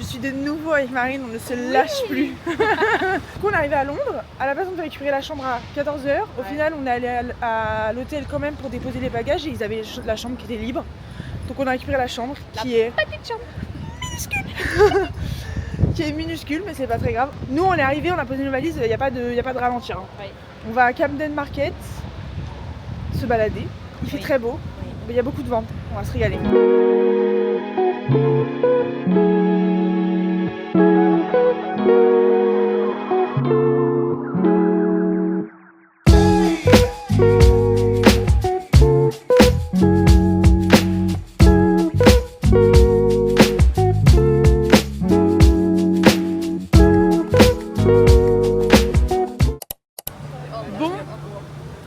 suis de nouveau avec Marine, on ne se lâche plus. Du coup, on est arrivé à Londres. À la base, on devait récupérer la chambre à 14h. Au final, on est allé à l'hôtel quand même pour déposer les bagages et ils avaient la chambre qui était libre. Donc, on a récupéré la chambre qui est petite chambre minuscule. Qui est minuscule, mais c'est pas très grave. Nous, on est arrivé, on a posé nos valises, il n'y a pas de ralentir. Hein. Oui. On va à Camden Market se balader. Il fait très beau, mais il y a beaucoup de vent. On va se régaler.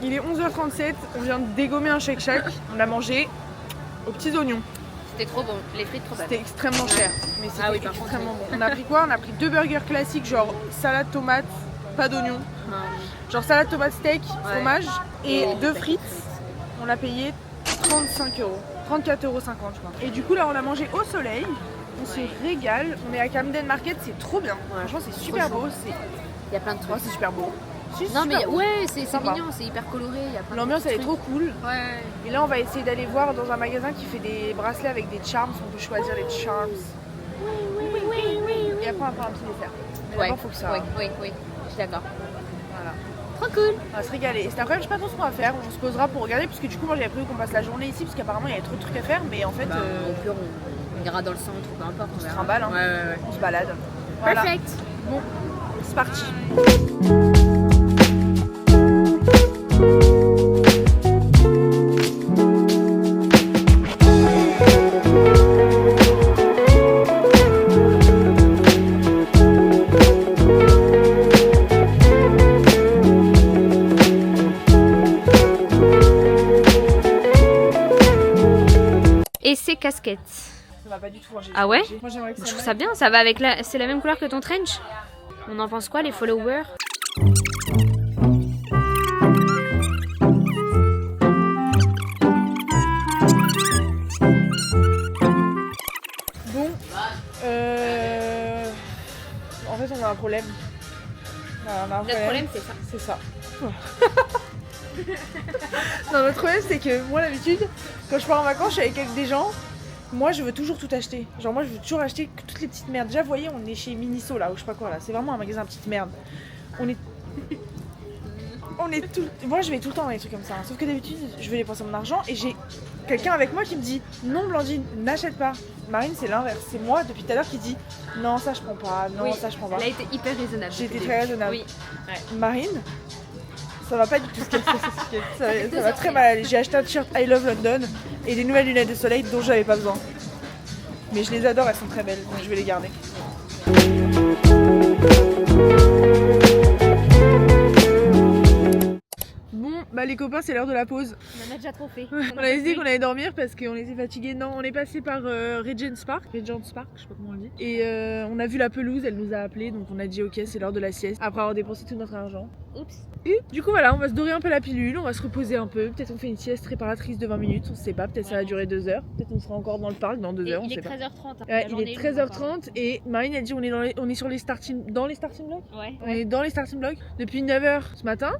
Il est 11h37, on vient de dégommer un Shake Shack, on a mangé aux petits oignons. C'était trop bon, les frites trop bonnes. C'était extrêmement cher, mais c'était extrêmement bon. On a pris quoi? On a pris 2 burgers classiques, genre salade tomate, pas d'oignons. Genre salade tomate steak, fromage et 2 frites. On a payé 35€, 34,50€ je crois. Et du coup là on a mangé au soleil, on se régale, on est à Camden Market, c'est trop bien. Franchement c'est super beau, il y a plein de trucs. C'est super beau. Non mais ouais, c'est mignon, c'est hyper coloré. L'ambiance elle est trop cool. Ouais. Et là on va essayer d'aller voir dans un magasin qui fait des bracelets avec des charms. On peut choisir les charms. Oui. Et après on va faire un petit dessert. Mais d'abord faut que ça. Oui, je suis d'accord. Voilà. Trop cool. On va se régaler. Et c'est après je sais pas trop ce qu'on va faire. On se posera pour regarder parce que du coup moi j'avais prévu qu'on passe la journée ici parce qu'apparemment il y avait trop de trucs à faire. Mais en fait au pire on ira dans le centre ou peu importe. On se trimballe. Hein. Ouais. On se balade. Voilà. Perfect. Bon, c'est parti. Et ces casquettes. Ça va pas du tout. Ah ouais? Moi j'aimerais que ça. Je trouve ça bien, ça va avec la. C'est la même couleur que ton trench. On en pense quoi les followers? Bon, en fait on a un problème. Notre problème c'est ça. C'est ça. Non, notre problème c'est que moi d'habitude, quand je pars en vacances, je suis avec des gens. Moi je veux toujours tout acheter. Genre moi je veux toujours acheter toutes les petites merdes. Déjà vous voyez on est chez Miniso là ou je sais pas quoi là. C'est vraiment un magasin petite merde. On est tout. Moi je vais tout le temps dans les trucs comme ça. Hein. Sauf que d'habitude je vais dépenser mon argent et j'ai quelqu'un avec moi qui me dit non Blandine, n'achète pas. Marine c'est l'inverse. C'est moi depuis tout à l'heure qui dit non ça je prends pas, non ça je prends pas. Elle a été hyper raisonnable. J'ai été très raisonnable. Oui. Ouais. Marine, ça va pas du tout ce qu'elle fait. Ça va très mal aller. J'ai acheté un t-shirt I Love London et des nouvelles lunettes de soleil dont j'avais pas besoin. Mais je les adore, elles sont très belles, donc je vais les garder. Bon, bah les copains, c'est l'heure de la pause. On en a déjà trop fait. On avait dit qu'on allait dormir parce qu'on était fatigués. Non, on est passé par Regent's Park, je sais pas comment on le dit. Et on a vu la pelouse, elle nous a appelés, donc on a dit ok, c'est l'heure de la sieste. Après avoir dépensé tout notre argent. Oups. Et du coup voilà, on va se dorer un peu la pilule, on va se reposer un peu. Peut-être on fait une sieste réparatrice de 20 minutes, on sait pas, peut-être ça va durer 2 heures. Peut-être on sera encore dans le parc dans 2 heures, on sait pas. Il est 13h30. Ouais, il est 13h30 et Marine a dit on est sur les starting blocks. Ouais. On est dans les starting blocks depuis 9h ce matin.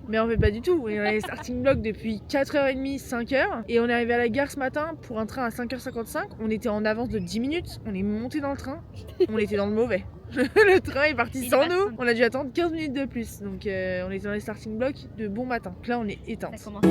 Mais en fait pas du tout, on est dans les starting blocks depuis 4h30, 5h et on est arrivé à la gare ce matin pour un train à 5h55. On était en avance de 10 minutes, on est monté dans le train, on était dans le mauvais. Le train est parti sans nous, on a dû attendre 15 minutes de plus. Donc on était dans les starting blocks de bon matin. Donc là on est éteintes. Ça commence.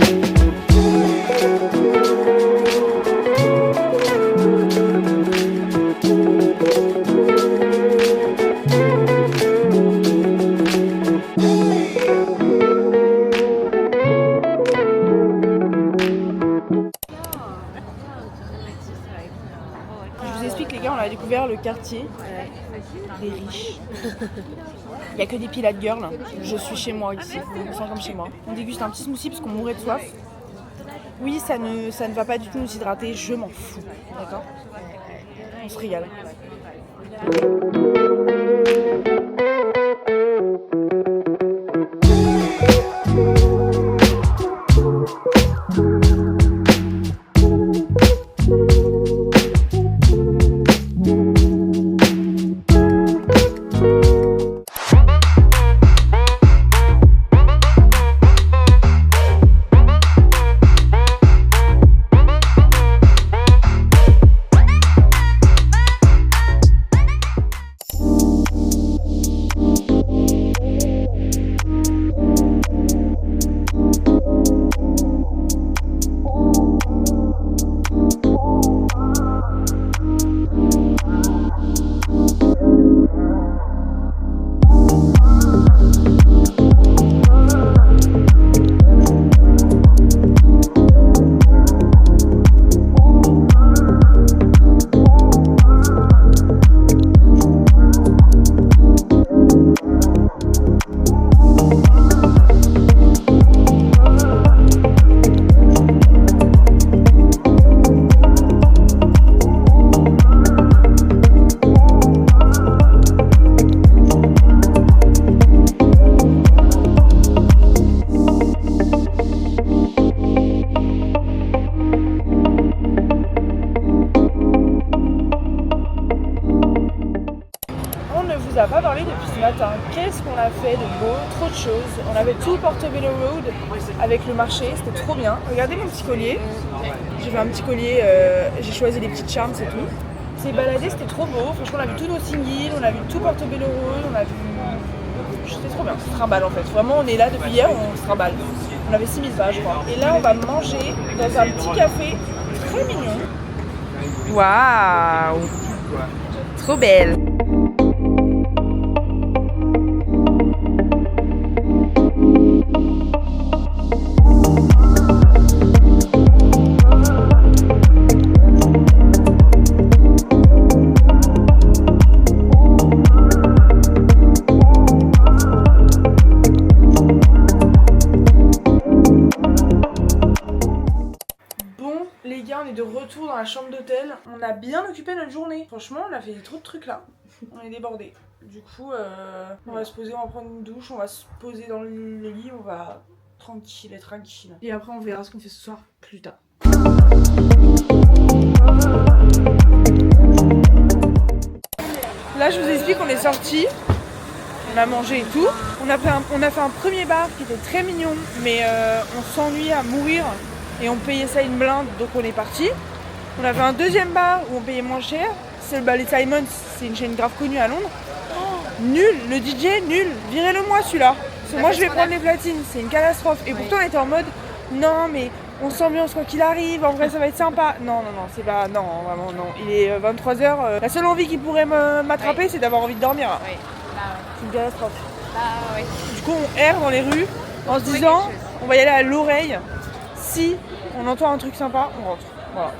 Je vous explique les gars, on a découvert le quartier des riches. Il n'y a que des pilates girls. Je suis chez moi ici, je me sens comme chez moi. On déguste un petit smoothie parce qu'on mourait de soif. Oui, ça ne va pas du tout nous hydrater, je m'en fous. D'accord ? On se régale. vous a pas parlé depuis ce matin. Qu'est-ce qu'on a fait de beau? Trop de choses. On avait tout Portobello Road avec le marché, c'était trop bien. Regardez mon petit collier. J'ai fait un petit collier, j'ai choisi les petites charms, c'est tout. On s'est baladé, c'était trop beau. Franchement, on a vu tous nos singles, on a vu tout Portobello Road, on a vu... C'était trop bien, on se trimballe en fait. Vraiment, on est là depuis hier, on se trimballe. On avait 6000 pas, je crois. Et là, on va manger dans un petit café très mignon. Waouh! Trop belle! On est de retour dans la chambre d'hôtel. On a bien occupé notre journée. Franchement, on a fait trop de trucs là. On est débordés. Du coup, on va se poser, on va prendre une douche, on va se poser dans le lit, on va tranquille. Et après, on verra ce qu'on fait ce soir plus tard. Là, je vous explique, on est sortis. On a mangé et tout. On a fait un premier bar qui était très mignon, mais on s'ennuie à mourir. Et on payait ça une blinde, donc on est parti. On avait un deuxième bar où on payait moins cher. C'est le Ballet Simon, c'est une chaîne grave connue à Londres. Nul, le DJ, nul. Virez-le-moi celui-là. Parce que moi je vais prendre les platines, c'est une catastrophe. Et pourtant on était en mode, non mais on s'ambiance quoi qu'il arrive, en vrai ça va être sympa. Non, c'est pas, non, vraiment non. Il est 23h, la seule envie qui pourrait m'attraper c'est d'avoir envie de dormir. Là. Oui. C'est une catastrophe. Oui. Du coup on erre dans les rues en se disant, on va y aller à l'oreille. Si on entend un truc sympa, on rentre. Voilà.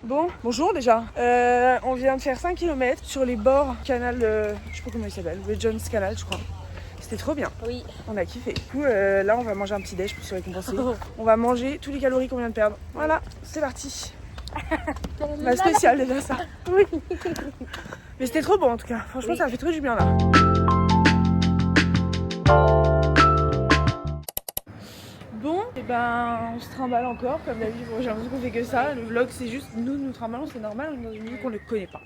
Bon, bonjour déjà. On vient de faire 5 km sur les bords canal, je sais pas comment il s'appelle, le John's Canal je crois. C'était trop bien. Oui. On a kiffé. Du coup, là, on va manger un petit déj pour se récompenser. On va manger tous les calories qu'on vient de perdre. Voilà, c'est parti. Ma spéciale déjà ça. Oui. Mais c'était trop bon en tout cas. Franchement, ça a fait trop du bien là. Bon, et ben on se trimballe encore comme d'habitude. Bon, j'ai l'impression qu'on fait que ça. Le vlog c'est juste nous trimballons, c'est normal, on est dans une ville qu'on ne connaît pas.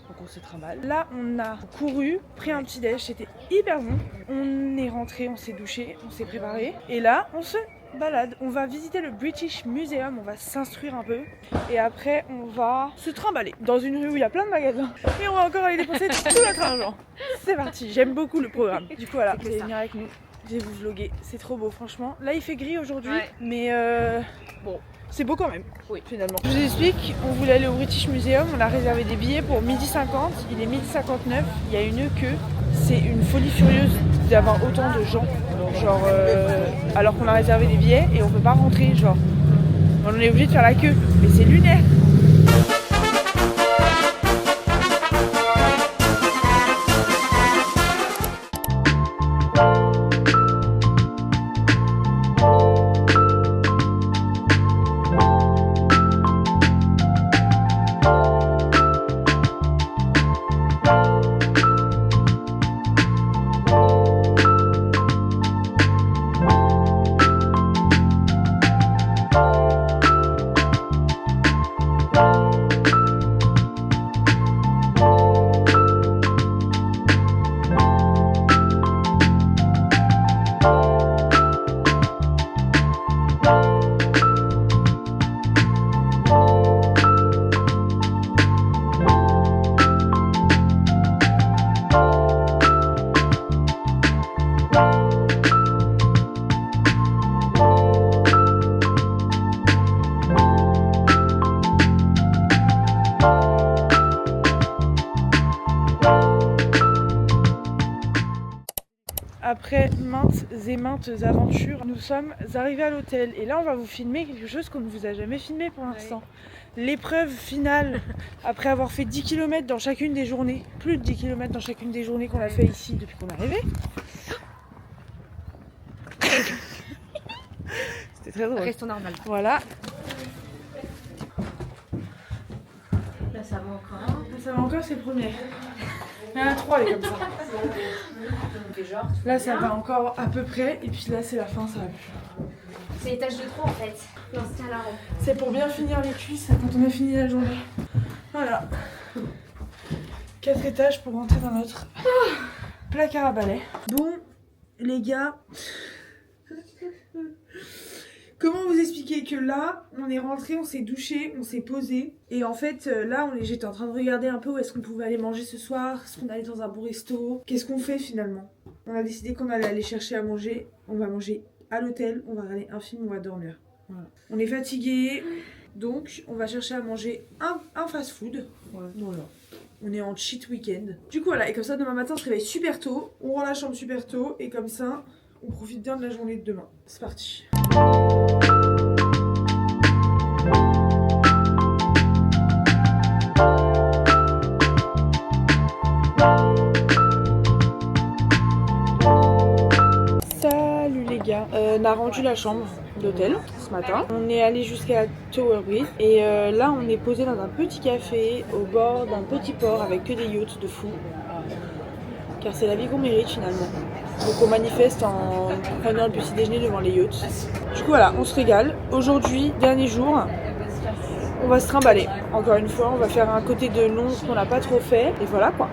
Donc on se trimballe. Là on a couru, pris un petit déj, c'était hyper bon. On est rentré, on s'est douché, on s'est préparé. Et là on se balade. On va visiter le British Museum, on va s'instruire un peu. Et après on va se trimballer dans une rue où il y a plein de magasins. Et on va encore aller dépenser tout notre argent. C'est parti, j'aime beaucoup le programme. Du coup voilà, vous allez venir avec nous. Je vais vous vlogger, c'est trop beau franchement. Là il fait gris aujourd'hui, mais bon, c'est beau quand même, oui, finalement. Je vous explique, on voulait aller au British Museum, on a réservé des billets pour 12h50, il est 12h59, il y a une queue. C'est une folie furieuse d'avoir autant de gens, genre alors qu'on a réservé des billets et on peut pas rentrer, genre on est obligé de faire la queue, mais c'est lunaire. Après maintes aventures, nous sommes arrivés à l'hôtel et là on va vous filmer quelque chose qu'on ne vous a jamais filmé pour l'instant. L'épreuve finale, après avoir fait 10 km dans chacune des journées, plus de 10 km dans chacune des journées qu'on a fait ici depuis qu'on est arrivé. C'était très drôle. Restons normal. Voilà. ça va encore. Ça va encore, c'est le premier. Il y en a 3 les comme ça. Là ça va encore à peu près et puis là c'est la fin, ça va plus. C'est l'étage de trop en fait. Non, c'est à la ronde. C'est pour bien finir les cuisses quand on a fini la journée. Voilà. 4 étages pour rentrer dans notre placard à balai. Bon les gars, comment vous expliquer que là, on est rentré, on s'est douché, on s'est posé. Et en fait, là, j'étais en train de regarder un peu où est-ce qu'on pouvait aller manger ce soir. Est-ce qu'on allait dans un bon resto? Qu'est-ce qu'on fait finalement? On a décidé qu'on allait aller chercher à manger. On va manger à l'hôtel, on va regarder un film, on va dormir. Voilà. On est fatigué, donc on va chercher à manger un fast-food. Voilà. On est en cheat week-end. Du coup, voilà, et comme ça, demain matin, on se réveille super tôt. On rend la chambre super tôt. Et comme ça, on profite bien de la journée de demain. C'est parti. Salut les gars, on a rendu la chambre d'hôtel ce matin. On est allé jusqu'à Tower Bridge et là on est posé dans un petit café au bord d'un petit port avec que des yachts de fou. Car c'est la vie qu'on mérite finalement. Donc on manifeste en prenant le petit déjeuner devant les yachts. Du coup voilà, on se régale. Aujourd'hui, dernier jour, on va se trimballer. Encore une fois, on va faire un côté de Londres qu'on n'a pas trop fait. Et voilà quoi.